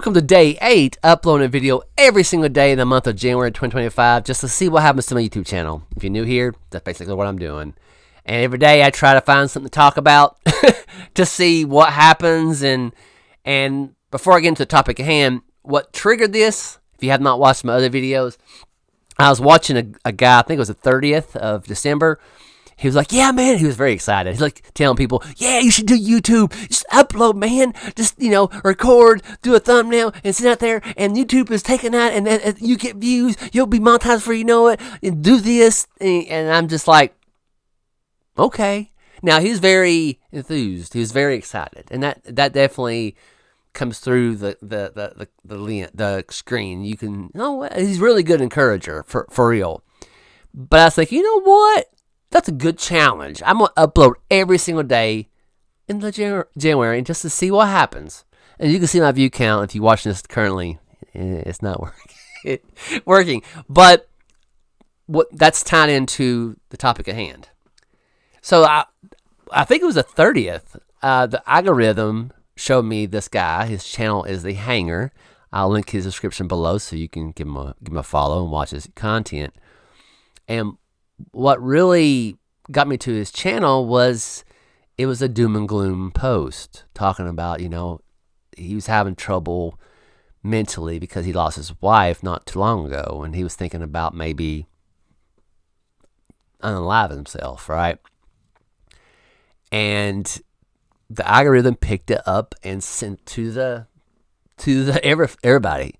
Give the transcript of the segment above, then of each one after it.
welcome to day 8, uploading a video every single day in the month of January 2025 just to see what happens to my YouTube channel. If you're new here, that's basically what I'm doing. And every day I try to find something to talk about to see what happens. And before I get into the topic at hand, what triggered this, if you have not watched my other videos, I was watching a guy, I think it was the 30th of December. He was like, yeah, man. He was very excited. He's like telling people, yeah, you should do YouTube. Just upload, man. Just, record, do a thumbnail, and sit out there. And YouTube is taking that, and then you get views. You'll be monetized before you know it. And do this. And I'm just like, okay. Now, he's very enthused. He was very excited. And that definitely comes through the screen. You can, he's a really good encourager, for real. But I was like, you know what? That's a good challenge. I'm going to upload every single day in the January just to see what happens. And you can see my view count if you're watching this currently. It's not working. But that's tied into the topic at hand. So I think it was the 30th. The algorithm showed me this guy. His channel is The Hanger. I'll link his description below so you can give him a follow and watch his content. And what really got me to his channel was it was a doom and gloom post talking about, he was having trouble mentally because he lost his wife not too long ago, and he was thinking about maybe unaliving himself, right? And the algorithm picked it up and sent to everybody.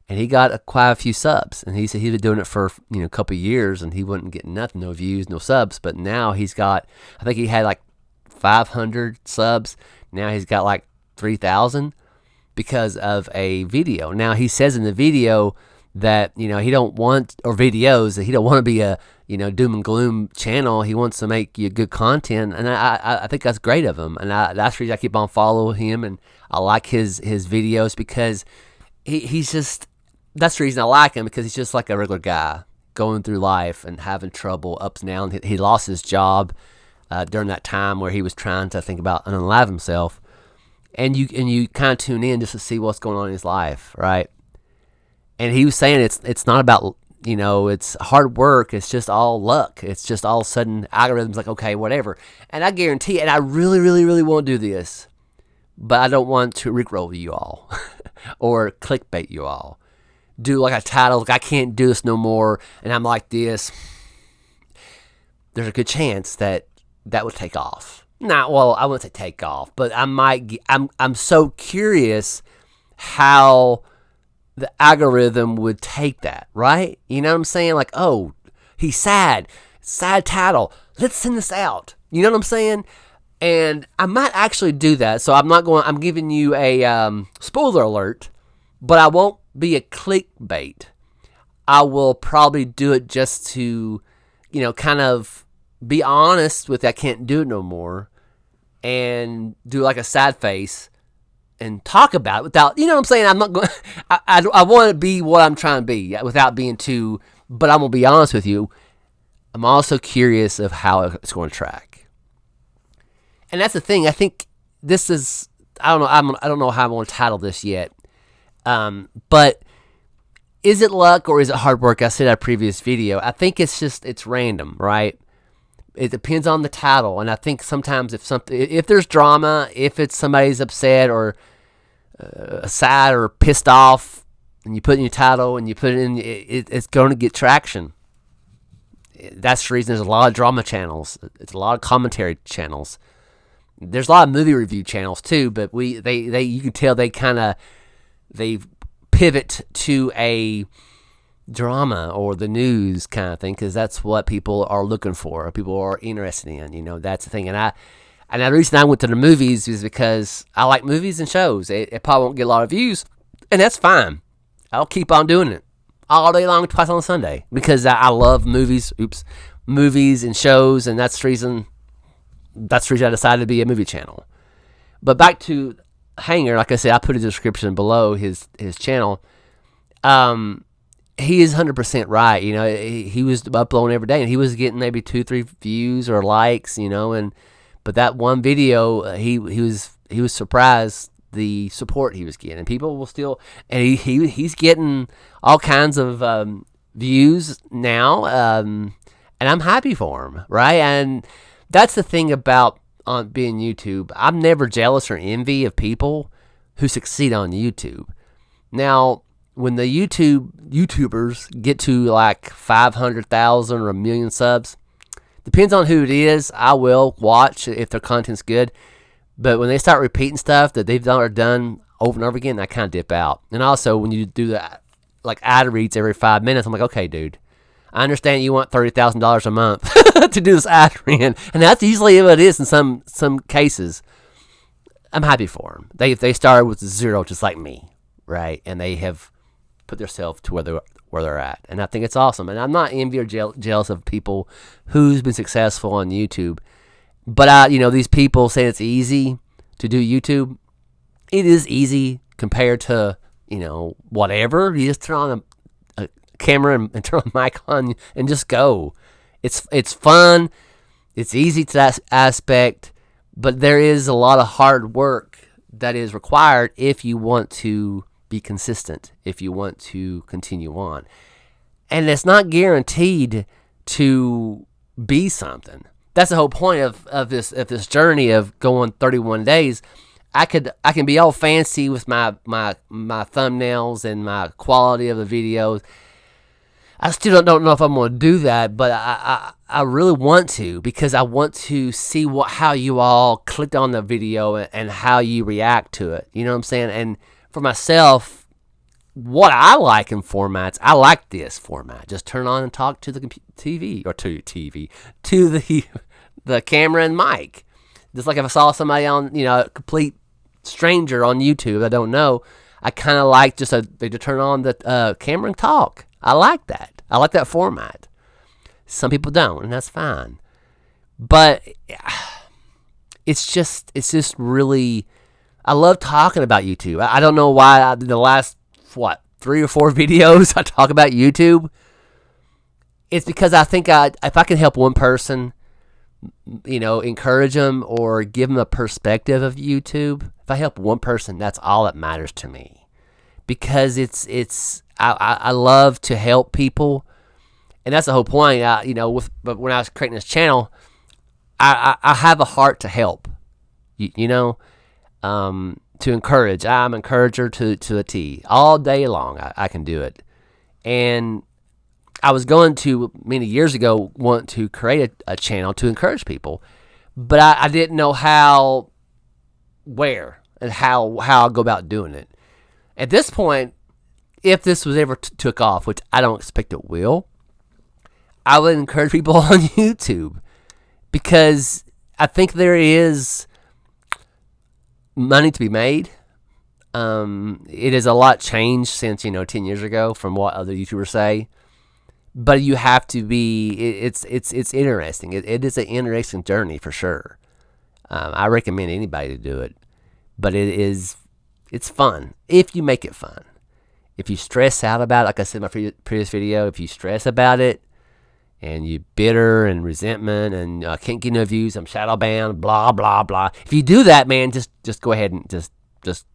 And he got quite a few subs. And he said he'd been doing it for a couple of years, and he wasn't getting nothing, no views, no subs. But now he's got, I think he had like 500 subs. Now he's got like 3,000 because of a video. Now he says in the video that he don't want, or videos, that he don't want to be a doom and gloom channel. He wants to make you good content, and I think that's great of him. And that's the reason I keep on following him, and I like his videos because he's just. That's the reason I like him, because he's just like a regular guy going through life and having trouble, ups and downs. He lost his job during that time where he was trying to think about unalive himself, and you kind of tune in just to see what's going on in his life, right? And he was saying it's not about it's hard work. It's just all luck. It's just all of a sudden algorithms like, okay, whatever. And I guarantee, and I really, really, really want to do this, but I don't want to rickroll you all or clickbait you all. Do like a title, like I can't do this no more, and I'm like this. There's a good chance that would take off. I wouldn't say take off, but I'm so curious how the algorithm would take that, right? You know what I'm saying? Like, oh, he's sad title. Let's send this out. You know what I'm saying? And I might actually do that. So I'm giving you a spoiler alert, but I won't be a clickbait. I will probably do it just to, kind of be honest with I can't do it no more, and do like a sad face and talk about it without, you know what I'm saying? I'm not going. I want to be what I'm trying to be without being too. But I'm gonna be honest with you. I'm also curious of how it's going to track. And that's the thing. I think this is. I don't know. I don't know how I'm going to title this yet. But is it luck or is it hard work? I said in a previous video. I think it's random, right? It depends on the title, and I think sometimes if there's drama, if it's somebody's upset or sad or pissed off, and you put it in your title and you put it in, it's going to get traction. That's the reason there's a lot of drama channels. It's a lot of commentary channels. There's a lot of movie review channels too, but you can tell they pivot to a drama or the news kind of thing, because that's what people are looking for, or people are interested in. That's the thing. And the reason I went to the movies is because I like movies and shows. It probably won't get a lot of views, and that's fine. I'll keep on doing it all day long, twice on Sunday, because I love movies. Movies and shows, and that's the reason I decided to be a movie channel. But back to Hanger, like I said, I put a description below his channel. He is 100% right. He was uploading every day, and he was getting maybe 2-3 views or likes. But that one video, he was surprised the support he was getting. And people will still, and he's getting all kinds of views now, and I'm happy for him, right? And that's the thing about on being YouTube. I'm never jealous or envy of people who succeed on YouTube. Now, when the YouTubers get to like 500,000 or 1 million subs, depends on who it is. I will watch if their content's good. But when they start repeating stuff that they've done over and over again, I kind of dip out. And also, when you do that, like ad reads every 5 minutes, I'm like, okay, dude, I understand you want $30,000 a month to do this ad read, and that's usually what it is in some cases. I'm happy for them. They started with zero, just like me, right? And they have put themselves to where they're at, and I think it's awesome. And I'm not envy or jealous of people who's been successful on YouTube. But these people say it's easy to do YouTube. It is easy compared to whatever. You just turn on a camera and turn a mic on and just go. It's fun. It's easy to that aspect, but there is a lot of hard work that is required if you want to be consistent, if you want to continue on. And it's not guaranteed to be something. That's the whole point of this journey of going 31 days. I can be all fancy with my thumbnails and my quality of the videos. I still don't know if I'm going to do that, but I really want to, because I want to see how you all clicked on the video and how you react to it. You know what I'm saying? And for myself, what I like in formats, I like this format. Just turn on and talk to the TV, or to the camera and mic. Just like if I saw somebody on, a complete stranger on YouTube I don't know, I kind of like just they to turn on the camera and talk. I like that. I like that format. Some people don't, and that's fine. But it's just really, I love talking about YouTube. I don't know why the last 3 or 4 videos I talk about YouTube. It's because I think if I can help one person, encourage them or give them a perspective of YouTube. If I help one person, that's all that matters to me, because I love to help people, and that's the whole point. But when I was creating this channel, I have a heart to help, to encourage. I'm an encourager to a T. All day long, I can do it. And I was going to, many years ago, want to create a channel to encourage people, but I didn't know where, and how I'll go about doing it. At this point, if this was ever took off, which I don't expect it will, I would encourage people on YouTube, because I think there is money to be made. It is a lot changed since 10 years ago from what other YouTubers say. But you have to be. It's interesting. It is an interesting journey for sure. I recommend anybody to do it, but it's fun if you make it fun. If you stress out about it, like I said in my previous video, if you stress about it and you bitter and resentment and can't get no views, I'm shadow banned, blah blah blah. If you do that, man, just go ahead and just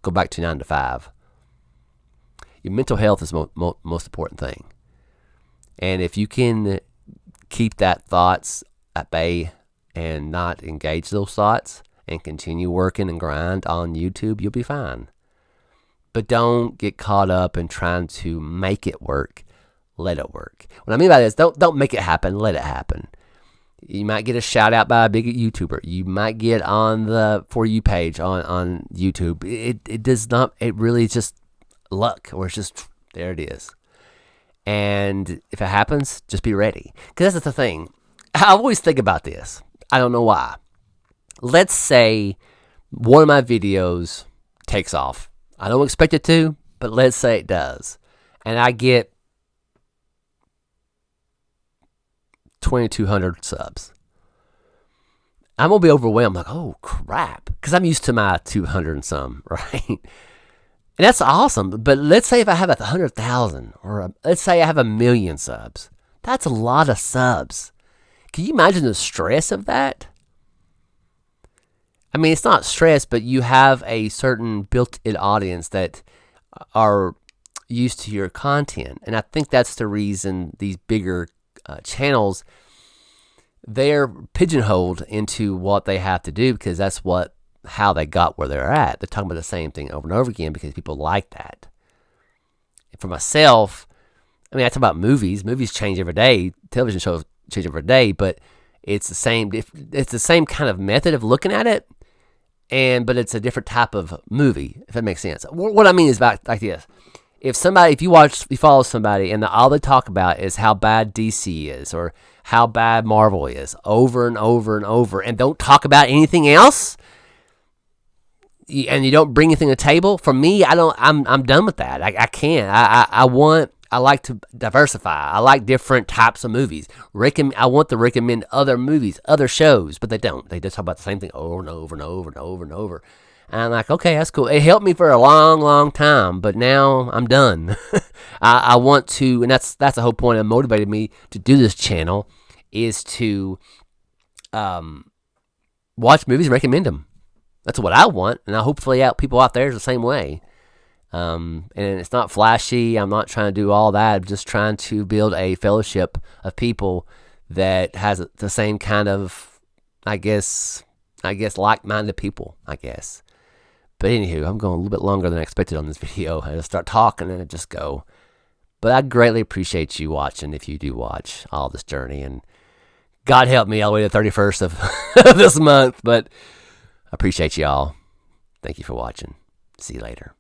go back to 9 to 5. Your mental health is the most important thing. And if you can keep that thoughts at bay and not engage those thoughts and continue working and grind on YouTube, you'll be fine. But don't get caught up in trying to make it work. Let it work. What I mean by this, don't make it happen. Let it happen. You might get a shout out by a big YouTuber. You might get on the For You page on YouTube. It does not. It really is just luck, or it's just there. It is. And if it happens, just be ready. Because that's the thing. I always think about this. I don't know why. Let's say one of my videos takes off. I don't expect it to, but let's say it does. And I get 2,200 subs. I'm going to be overwhelmed. Like, oh, crap. Because I'm used to my 200 and some, right? And that's awesome. But let's say if I have 100,000, or let's say I have 1 million subs. That's a lot of subs. Can you imagine the stress of that? I mean, it's not stress, but you have a certain built-in audience that are used to your content. And I think that's the reason these bigger channels, they're pigeonholed into what they have to do, because that's how they got where they're at. They're talking about the same thing over and over again because people like that. And for myself, I mean, I talk about movies. Movies change every day. Television shows change every day, but it's the same. It's the same kind of method of looking at it, but it's a different type of movie, if that makes sense. What I mean is about like this: if you follow somebody, and all they talk about is how bad DC is or how bad Marvel is over and over and over, and don't talk about anything else, and you don't bring anything to the table. For me, I'm done with that. I can't. I like to diversify. I like different types of movies. I want to recommend other movies, other shows, but they don't. They just talk about the same thing over and over and over and over and over. And I'm like, okay, that's cool. It helped me for a long, long time, but now I'm done. I want to, and that's the whole point that motivated me to do this channel, is to watch movies and recommend them. That's what I want, and hopefully people out there is the same way. And it's not flashy. I'm not trying to do all that. I'm just trying to build a fellowship of people that has the same kind of, I guess, like-minded people, I guess. But anywho, I'm going a little bit longer than I expected on this video. I just start talking and I just go. But I greatly appreciate you watching, if you do watch all this journey. And God help me all the way to the 31st of this month. But I appreciate y'all. Thank you for watching. See you later.